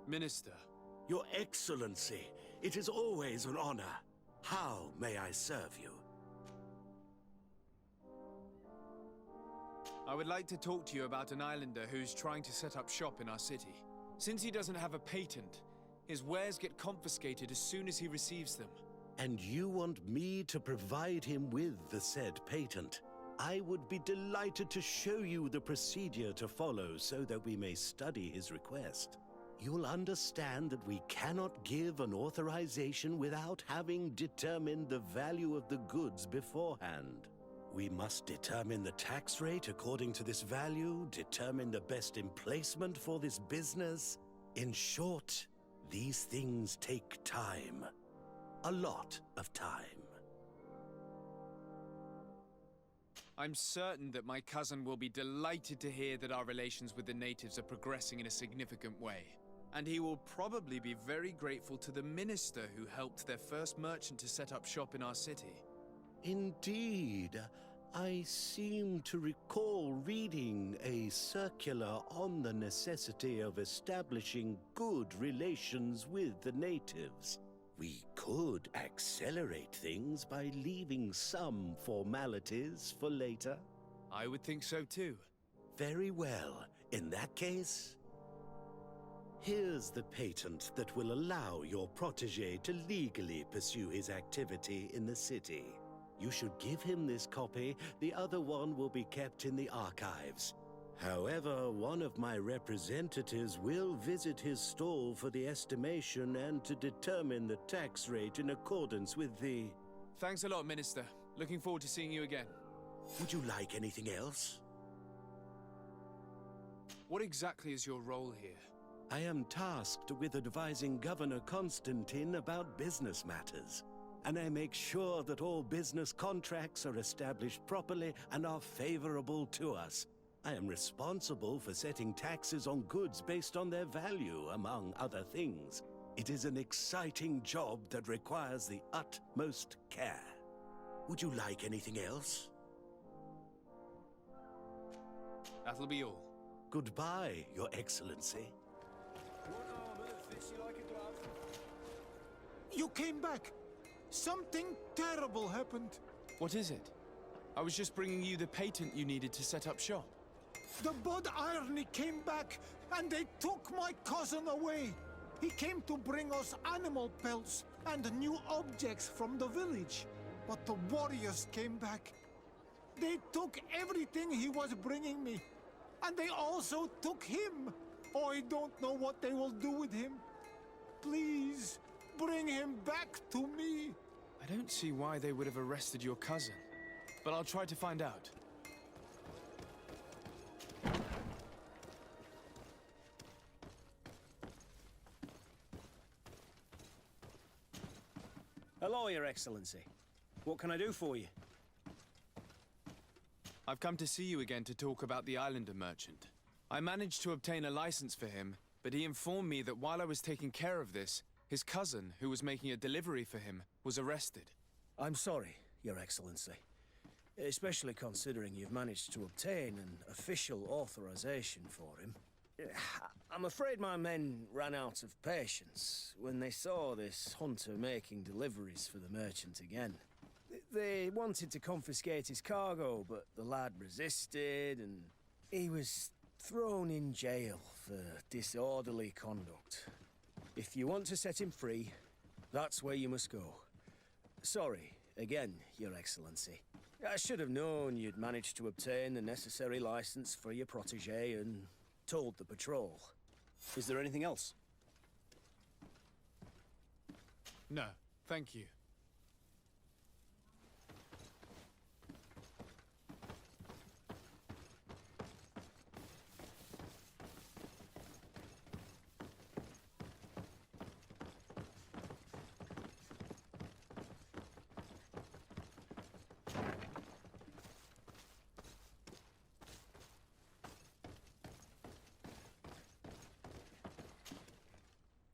Minister. Your Excellency, it is always an honor. How may I serve you? I would like to talk to you about an islander who's trying to set up shop in our city. Since he doesn't have a patent, his wares get confiscated as soon as he receives them. And you want me to provide him with the said patent? I would be delighted to show you the procedure to follow so that we may study his request. You'll understand that we cannot give an authorization without having determined the value of the goods beforehand. We must determine the tax rate according to this value, determine the best emplacement for this business. In short, these things take time. A lot of time. I'm certain that my cousin will be delighted to hear that our relations with the natives are progressing in a significant way. And he will probably be very grateful to the minister who helped their first merchant to set up shop in our city. Indeed. I seem to recall reading a circular on the necessity of establishing good relations with the natives. We could accelerate things by leaving some formalities for later. I would think so too. Very well. In that case, here's the patent that will allow your protégé to legally pursue his activity in the city. You should give him this copy. The other one will be kept in the archives. However, one of my representatives will visit his stall for the estimation and to determine the tax rate in accordance with the... Thanks a lot, Minister. Looking forward to seeing you again. Would you like anything else? What exactly is your role here? I am tasked with advising Governor Constantine about business matters. And I make sure that all business contracts are established properly and are favorable to us. I am responsible for setting taxes on goods based on their value, among other things. It is an exciting job that requires the utmost care. Would you like anything else? That'll be all. Goodbye, Your Excellency. You came back! Something terrible happened. What is it? I was just bringing you the patent you needed to set up shop. The Bud Irony came back, and they took my cousin away. He came to bring us animal pelts and new objects from the village. But the warriors came back. They took everything he was bringing me. And they also took him. Oh, I don't know what they will do with him. Please, bring him back to me. I don't see why they would have arrested your cousin, but I'll try to find out. Hello, Your Excellency. What can I do for you? I've come to see you again to talk about the islander merchant. I managed to obtain a license for him, but he informed me that while I was taking care of this, his cousin, who was making a delivery for him, was arrested. I'm sorry, Your Excellency. Especially considering you've managed to obtain an official authorization for him. I'm afraid my men ran out of patience when they saw this hunter making deliveries for the merchant again. They wanted to confiscate his cargo, but the lad resisted, and he was thrown in jail for disorderly conduct. If you want to set him free, that's where you must go. Sorry, again, Your Excellency. I should have known you'd managed to obtain the necessary license for your protégé and told the patrol. Is there anything else? No, thank you.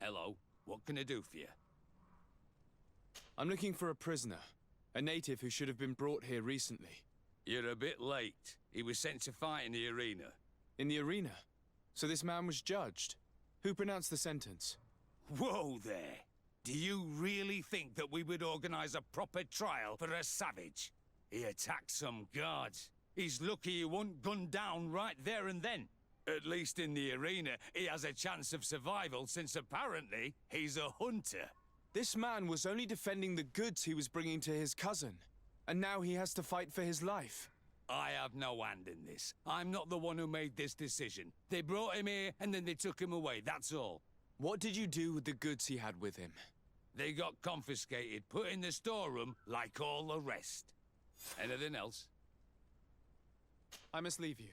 Hello, what can I do for you? I'm looking for a prisoner, a native who should have been brought here recently. You're a bit late. He was sent to fight in the arena. In the arena? So this man was judged? Who pronounced the sentence? Whoa there! Do you really think that we would organize a proper trial for a savage? He attacked some guards. He's lucky he wasn't gunned down right there and then. At least in the arena, he has a chance of survival since apparently he's a hunter. This man was only defending the goods he was bringing to his cousin. And now he has to fight for his life. I have no hand in this. I'm not the one who made this decision. They brought him here and then they took him away, that's all. What did you do with the goods he had with him? They got confiscated, put in the storeroom like all the rest. Anything else? I must leave you.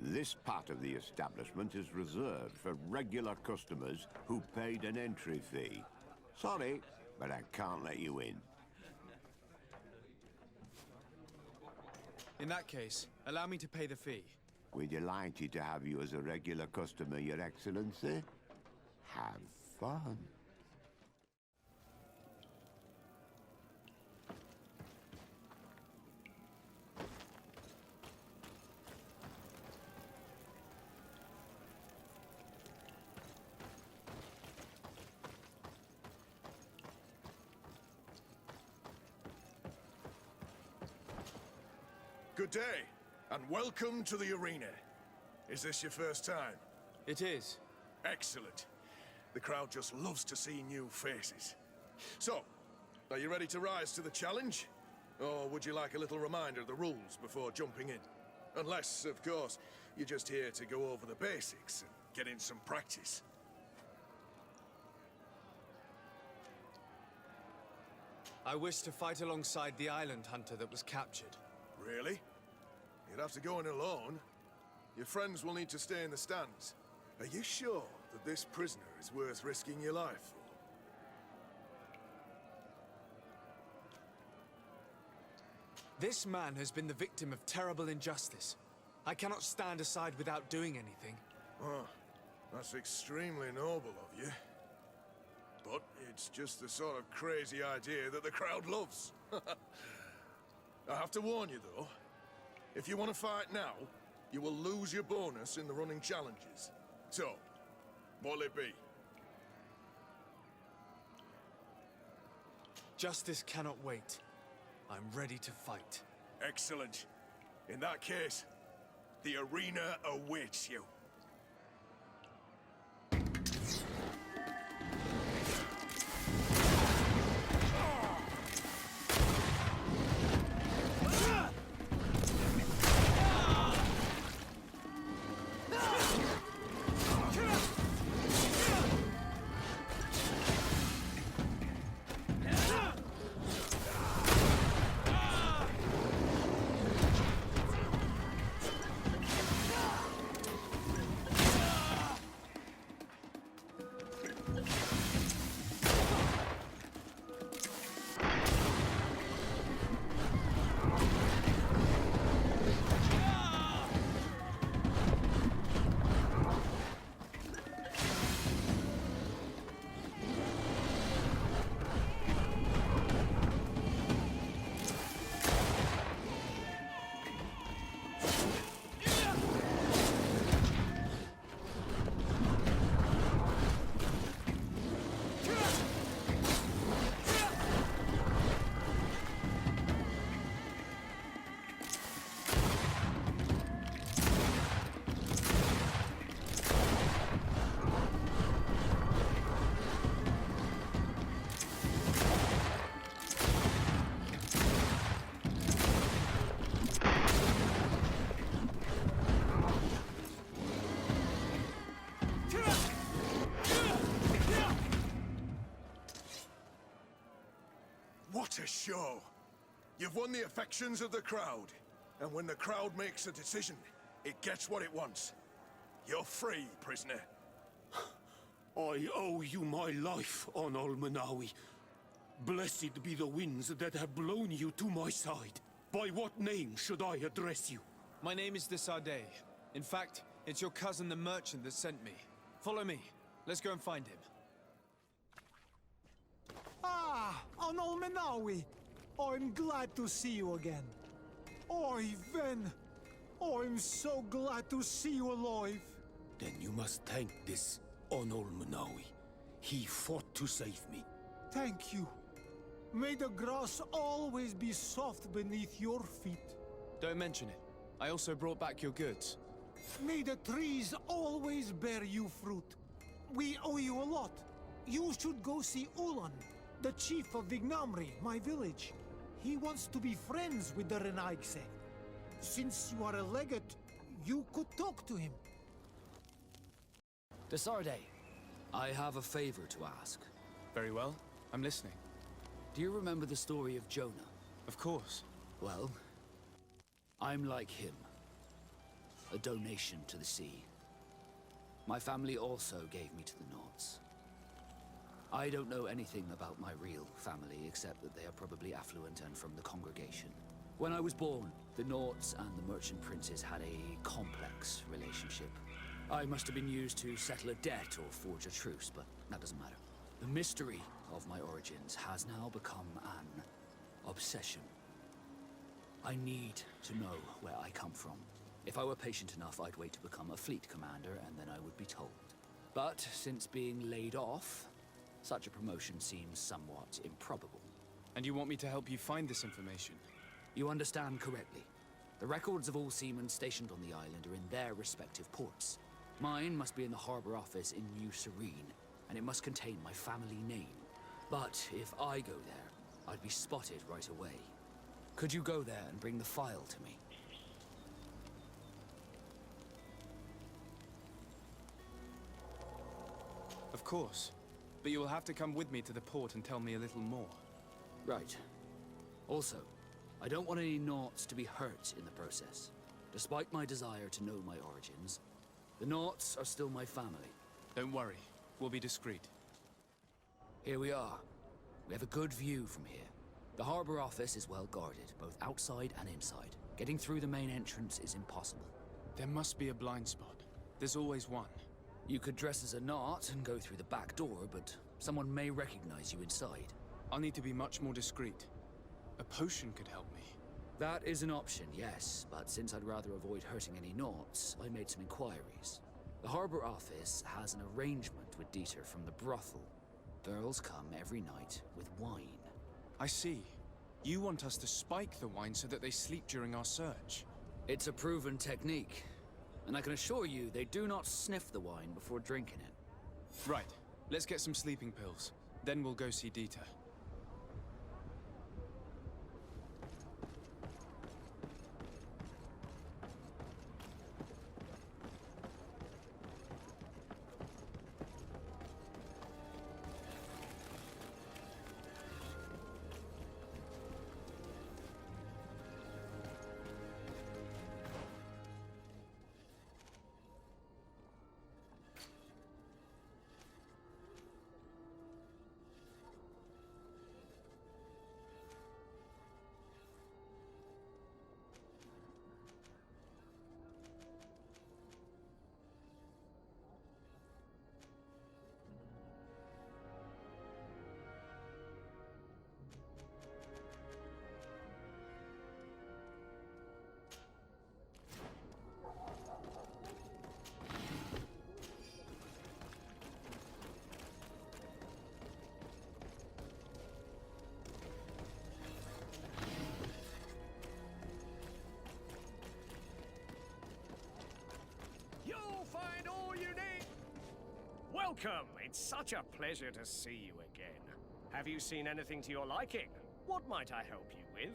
This part of the establishment is reserved for regular customers who paid an entry fee. Sorry, but I can't let you in. In that case, allow me to pay the fee. We're delighted to have you as a regular customer, Your Excellency. Have fun. Good day, and welcome to the arena. Is this your first time? It is. Excellent. The crowd just loves to see new faces. So, are you ready to rise to the challenge? Or would you like a little reminder of the rules before jumping in? Unless, of course, you're just here to go over the basics and get in some practice. I wish to fight alongside the island hunter that was captured. Really? You'd have to go in alone. Your friends will need to stay in the stands. Are you sure that this prisoner is worth risking your life for? This man has been the victim of terrible injustice. I cannot stand aside without doing anything. Oh, that's extremely noble of you. But it's just the sort of crazy idea that the crowd loves. I have to warn you, though. If you want to fight now, you will lose your bonus in the running challenges. So, what'll it be? Justice cannot wait. I'm ready to fight. Excellent. In that case, the arena awaits you. What a show! You've won the affections of the crowd. And when the crowd makes a decision, it gets what it wants. You're free, prisoner. I owe you my life, on Almanawi. Blessed be the winds that have blown you to my side. By what name should I address you? My name is the Sade. In fact, it's your cousin the merchant that sent me. Follow me. Let's go and find him. Ah, Menawi! I'm glad to see you again. Oi, Ven! I'm so glad to see you alive. Then you must thank this Onol Manawi. He fought to save me. Thank you. May the grass always be soft beneath your feet. Don't mention it. I also brought back your goods. May the trees always bear you fruit. We owe you a lot. You should go see Ulan, the chief of Vignamri, my village. He wants to be friends with the Renaigse. Since you are a legate, you could talk to him. Desarde, I have a favor to ask. Very well. I'm listening. Do you remember the story of Jonah? Of course. Well, I'm like him. A donation to the sea. My family also gave me to the Nords. I don't know anything about my real family, except that they are probably affluent and from the congregation. When I was born, the Nords and the merchant princes had a complex relationship. I must have been used to settle a debt or forge a truce, but that doesn't matter. The mystery of my origins has now become an obsession. I need to know where I come from. If I were patient enough, I'd wait to become a fleet commander, and then I would be told. But since being laid off, such a promotion seems somewhat improbable. And you want me to help you find this information? You understand correctly. The records of all seamen stationed on the island are in their respective ports. Mine must be in the harbor office in New Serene, and it must contain my family name. But if I go there, I'd be spotted right away. Could you go there and bring the file to me? Of course. But you will have to come with me to the port and tell me a little more. Right. Also, I don't want any Naughts to be hurt in the process. Despite my desire to know my origins, the Naughts are still my family. Don't worry. We'll be discreet. Here we are. We have a good view from here. The harbor office is well guarded, both outside and inside. Getting through the main entrance is impossible. There must be a blind spot. There's always one. You could dress as a Naut and go through the back door, but someone may recognize you inside. I'll need to be much more discreet. A potion could help me. That is an option, yes, but since I'd rather avoid hurting any Naughts, I made some inquiries. The harbor office has an arrangement with Dieter from the brothel. Girls come every night with wine. I see. You want us to spike the wine so that they sleep during our search. It's a proven technique, and I can assure you they do not sniff the wine before drinking it. Right. Let's get some sleeping pills. Then we'll go see Dieter. You'll find all you need. Welcome. It's such a pleasure to see you again. Have you seen anything to your liking? What might I help you with?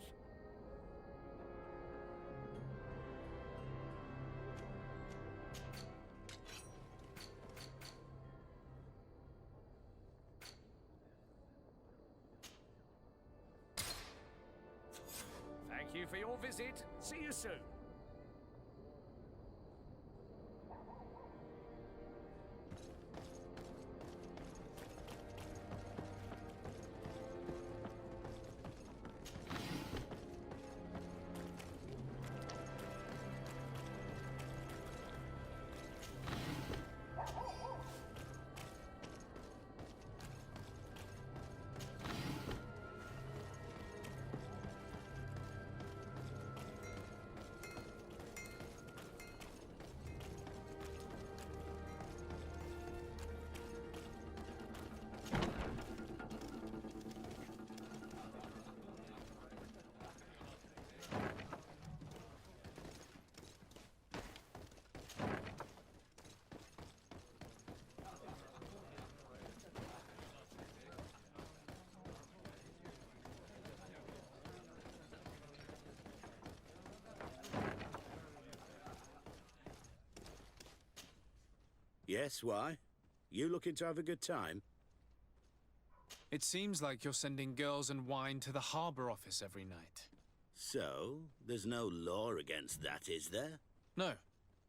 Thank you for your visit. See you soon. Yes, why? You looking to have a good time? It seems like you're sending girls and wine to the harbor office every night. So, there's no law against that, is there? No,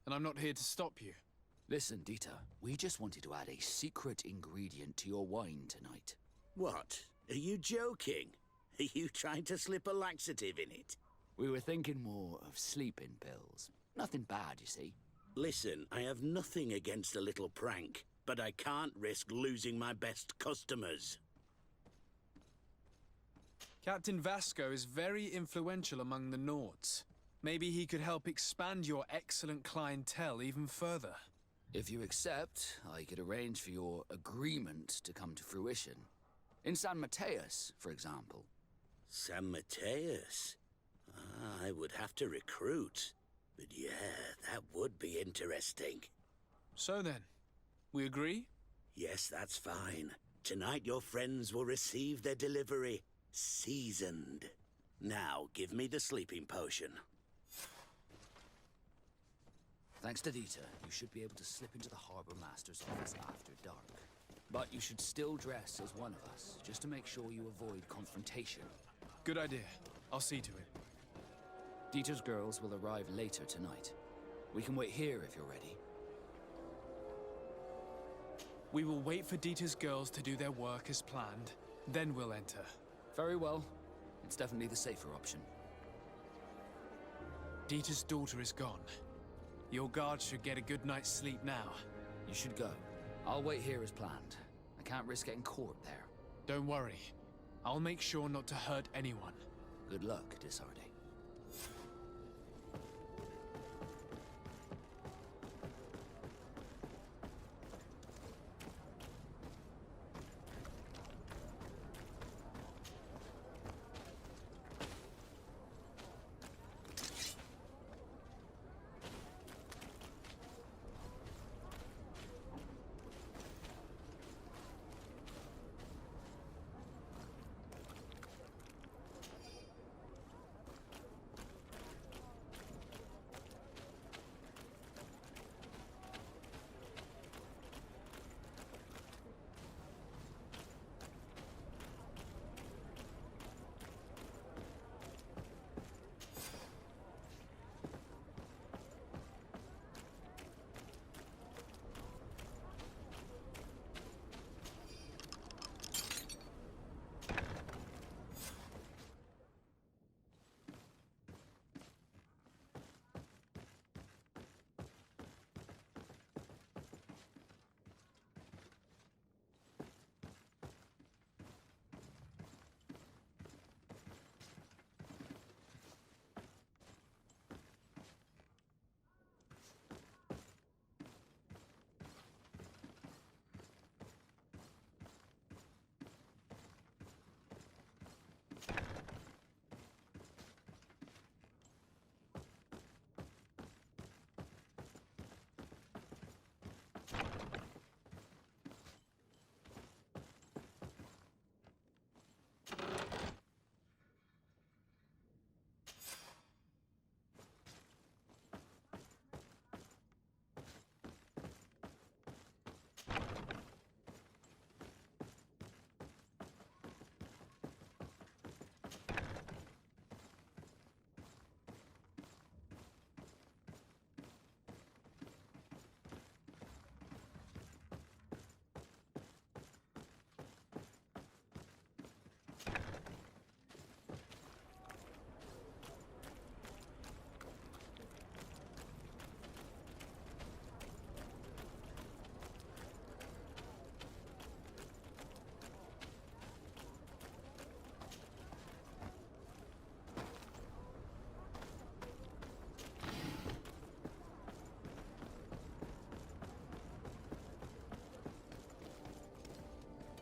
and I'm not here to stop you. Listen, Dieter, we just wanted to add a secret ingredient to your wine tonight. What? Are you joking? Are you trying to slip a laxative in it? We were thinking more of sleeping pills. Nothing bad, you see. Listen, I have nothing against a little prank, but I can't risk losing my best customers. Captain Vasco is very influential among the Nords. Maybe he could help expand your excellent clientele even further. If you accept, I could arrange for your agreement to come to fruition. In San Mateus, for example. San Mateus? I would have to recruit. But yeah, that would be interesting. So then, we agree? Yes, that's fine. Tonight your friends will receive their delivery. Seasoned. Now, give me the sleeping potion. Thanks to Dieter, you should be able to slip into the Harbor Master's office after dark. But you should still dress as one of us, just to make sure you avoid confrontation. Good idea. I'll see to it. Dieter's girls will arrive later tonight. We can wait here if you're ready. We will wait for Dieter's girls to do their work as planned, then we'll enter. Very well. It's definitely the safer option. Dieter's daughter is gone. Your guards should get a good night's sleep now. You should go. I'll wait here as planned. I can't risk getting caught there. Don't worry. I'll make sure not to hurt anyone. Good luck, Disarde.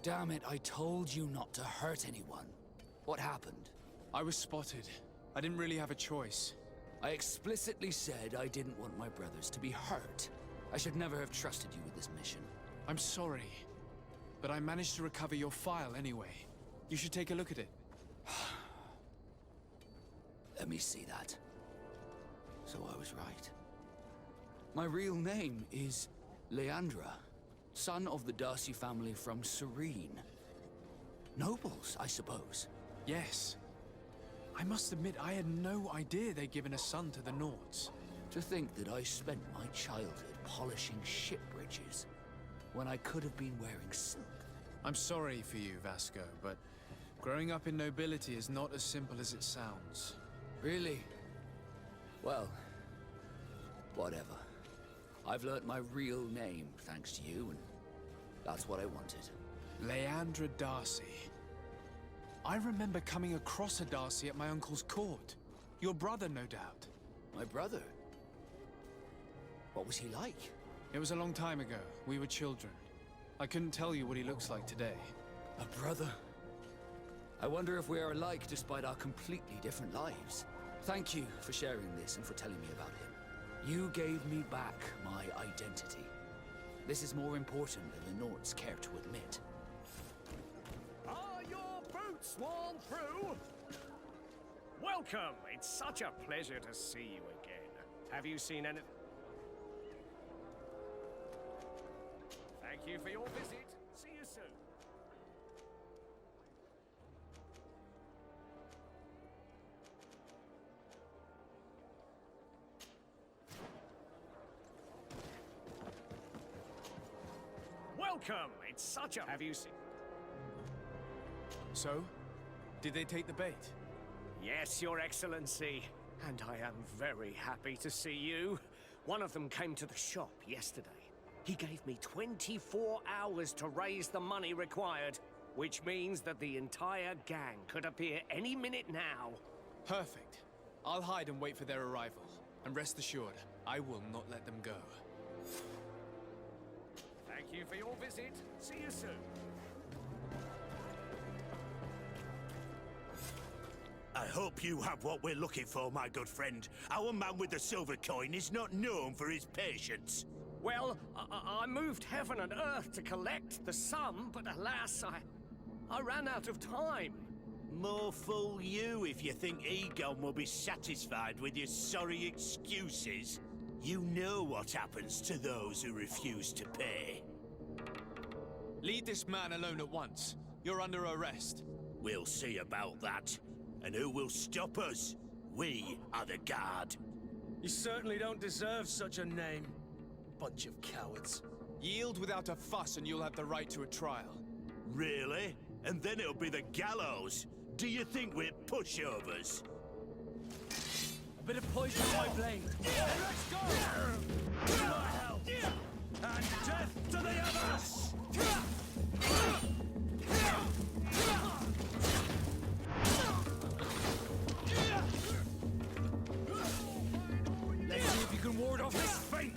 Damn it, I told you not to hurt anyone. What happened? I was spotted. I didn't really have a choice. I explicitly said I didn't want my brothers to be hurt. I should never have trusted you with this mission. I'm sorry, but I managed to recover your file anyway. You should take a look at it. Let me see that. So I was right. My real name is Leandra, son of the Darcy family from Serene. Nobles, I suppose. Yes. I must admit, I had no idea they'd given a son to the Nauts. To think that I spent my childhood polishing ship bridges, when I could have been wearing silk. I'm sorry for you, Vasco, but growing up in nobility is not as simple as it sounds. Really? Well, whatever. I've learnt my real name, thanks to you, and that's what I wanted. Leandra Darcy. I remember coming across a Darcy at my uncle's court. Your brother, no doubt. My brother? What was he like? It was a long time ago. We were children. I couldn't tell you what he looks like today. A brother? I wonder if we are alike despite our completely different lives. Thank you for sharing this and for telling me about him. You gave me back my identity. This is more important than the Nauts care to admit. Are your boots worn through? Welcome! It's such a pleasure to see you again. Have you seen any... Thank you for your visit. See you soon. Welcome! It's such a... Have you seen... So? Did they take the bait? Yes, Your Excellency. And I am very happy to see you. One of them came to the shop yesterday. He gave me 24 hours to raise the money required, which means that the entire gang could appear any minute now. Perfect. I'll hide and wait for their arrival. And rest assured, I will not let them go. Thank you for your visit. See you soon. I hope you have what we're looking for, my good friend. Our man with the silver coin is not known for his patience. Well, I moved heaven and earth to collect the sum, but alas, I ran out of time. More fool you if you think Egon will be satisfied with your sorry excuses. You know what happens to those who refuse to pay. Leave this man alone at once. You're under arrest. We'll see about that. And who will stop us? We are the guard. You certainly don't deserve such a name. Bunch of cowards. Yield without a fuss and you'll have the right to a trial. Really? And then it'll be the gallows? Do you think we're pushovers? A bit of poison in my blade. Let's go! To my help! And death to the others! Let's see if you can ward off this fate!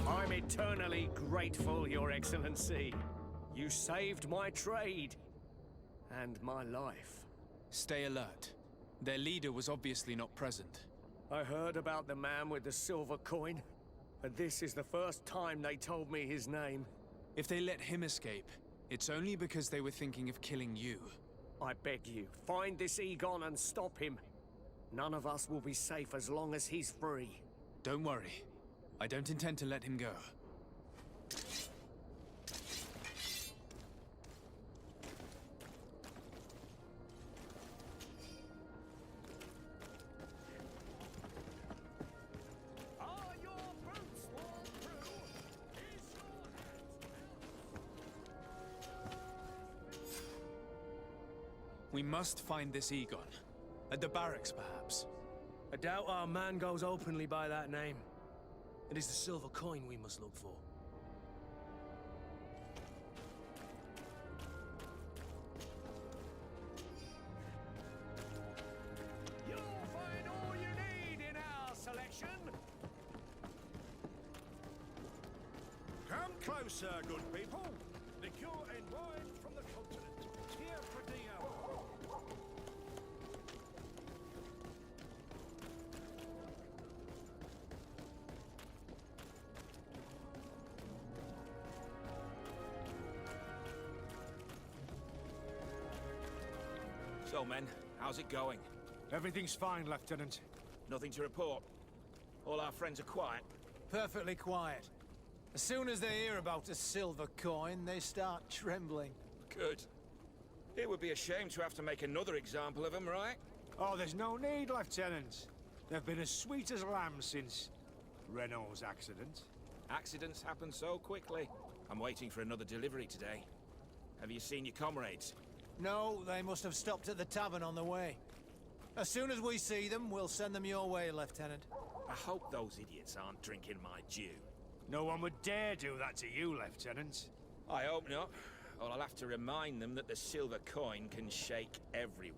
I'm eternally grateful, Your Excellency. You saved my trade. And my life. Stay alert. Their leader was obviously not present. I heard about the man with the silver coin, and this is the first time they told me his name. If they let him escape, it's only because they were thinking of killing you. I beg you, find this Egon and stop him. None of us will be safe as long as he's free. Don't worry. I don't intend to let him go. Are your boots worn through? Is your hat... We must find this Egon. At the barracks, perhaps. I doubt our man goes openly by that name. It is the silver coin we must look for. You'll find all you need in our selection. Come closer, good people. Liqueur and wine from the continent. Here for Dio. So, men, how's it going? Everything's fine, Lieutenant. Nothing to report. All our friends are quiet. perfectly quiet. As soon as they hear about a silver coin, they start trembling. Good. It would be a shame to have to make another example of them, right? Oh, there's no need, Lieutenant. They've been as sweet as lambs since Renault's accident. Accidents happen so quickly. I'm waiting for another delivery today. Have you seen your comrades? No, they must have stopped at the tavern on the way. As soon as we see them, we'll send them your way, Lieutenant. I hope those idiots aren't drinking my dew. No one would dare do that to you, Lieutenant. I hope not. Or I'll have to remind them that the silver coin can shake everyone,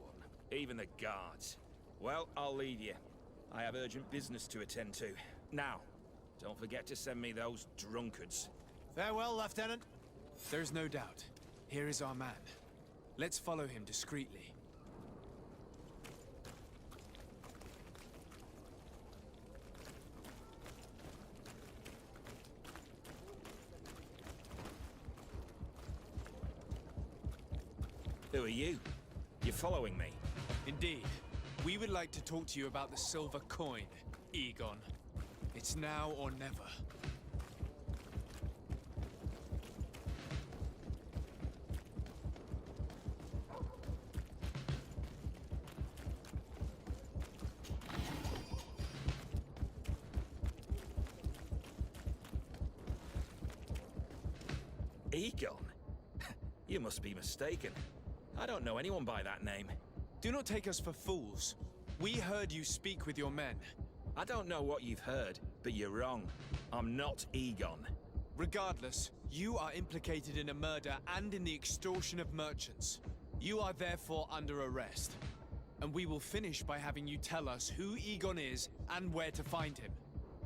even the guards. Well, I'll leave you. I have urgent business to attend to. Now, don't forget to send me those drunkards. Farewell, Lieutenant. There's no doubt. Here is our man. Let's follow him discreetly. Who are you? You're following me? Indeed. We would like to talk to you about the silver coin, Egon. It's now or never. Egon? You must be mistaken. I don't know anyone by that name. Do not take us for fools. We heard you speak with your men. I don't know what you've heard, but you're wrong. I'm not Egon. Regardless, you are implicated in a murder and in the extortion of merchants. You are therefore under arrest. And we will finish by having you tell us who Egon is and where to find him.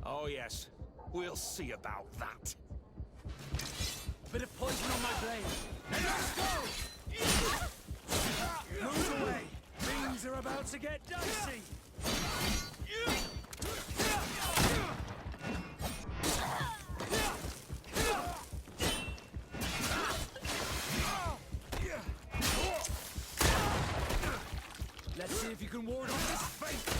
Oh yes, we'll see about that. Bit of poison on my blade. And let's go! Move away! Things are about to get dicey! Let's see if you can ward off this fate!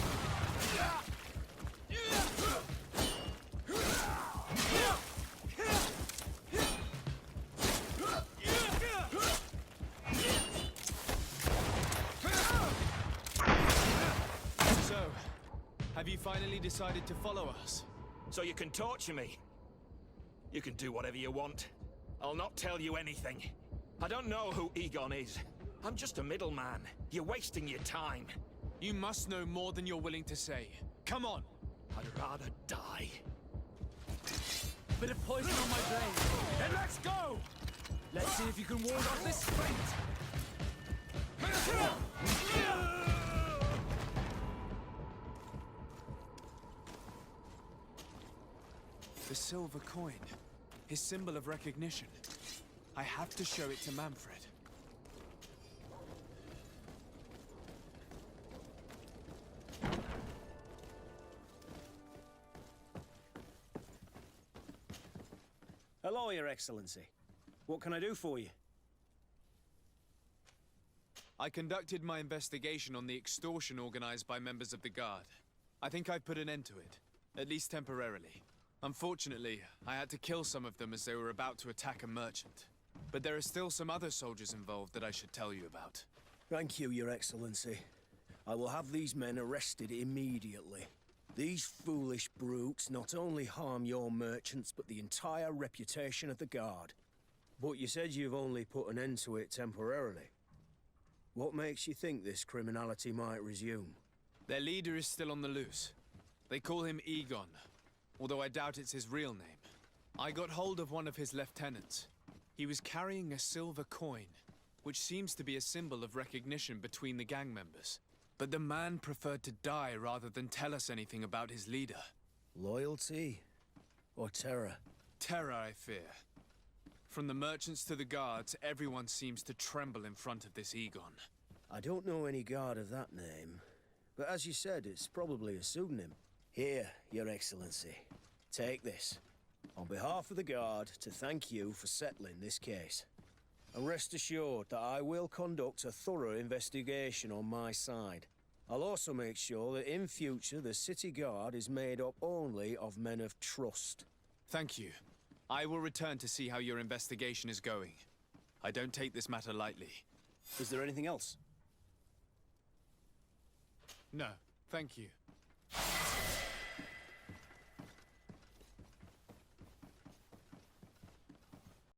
Have you finally decided to follow us? So you can torture me. You can do whatever you want. I'll not tell you anything. I don't know who Egon is. I'm just a middleman. You're wasting your time. You must know more than you're willing to say. Come on! I'd rather die. Bit of poison on my blade. Then let's go! Let's see if you can ward off this fate! The silver coin. His symbol of recognition. I have to show it to Manfred. Hello, Your Excellency. What can I do for you? I conducted my investigation on the extortion organized by members of the Guard. I think I've put an end to it, at least temporarily. Unfortunately, I had to kill some of them as they were about to attack a merchant. But there are still some other soldiers involved that I should tell you about. Thank you, Your Excellency. I will have these men arrested immediately. These foolish brutes not only harm your merchants, but the entire reputation of the Guard. But you said you've only put an end to it temporarily. What makes you think this criminality might resume? Their leader is still on the loose. They call him Egon, although I doubt it's his real name. I got hold of one of his lieutenants. He was carrying a silver coin, which seems to be a symbol of recognition between the gang members. But the man preferred to die rather than tell us anything about his leader. Loyalty? Or terror? Terror, I fear. From the merchants to the guards, everyone seems to tremble in front of this Egon. I don't know any guard of that name. But as you said, it's probably a pseudonym. Here, Your Excellency. Take this. On behalf of the Guard, to thank you for settling this case. And rest assured that I will conduct a thorough investigation on my side. I'll also make sure that in future the city guard is made up only of men of trust. Thank you. I will return to see how your investigation is going. I don't take this matter lightly. Is there anything else? No, thank you.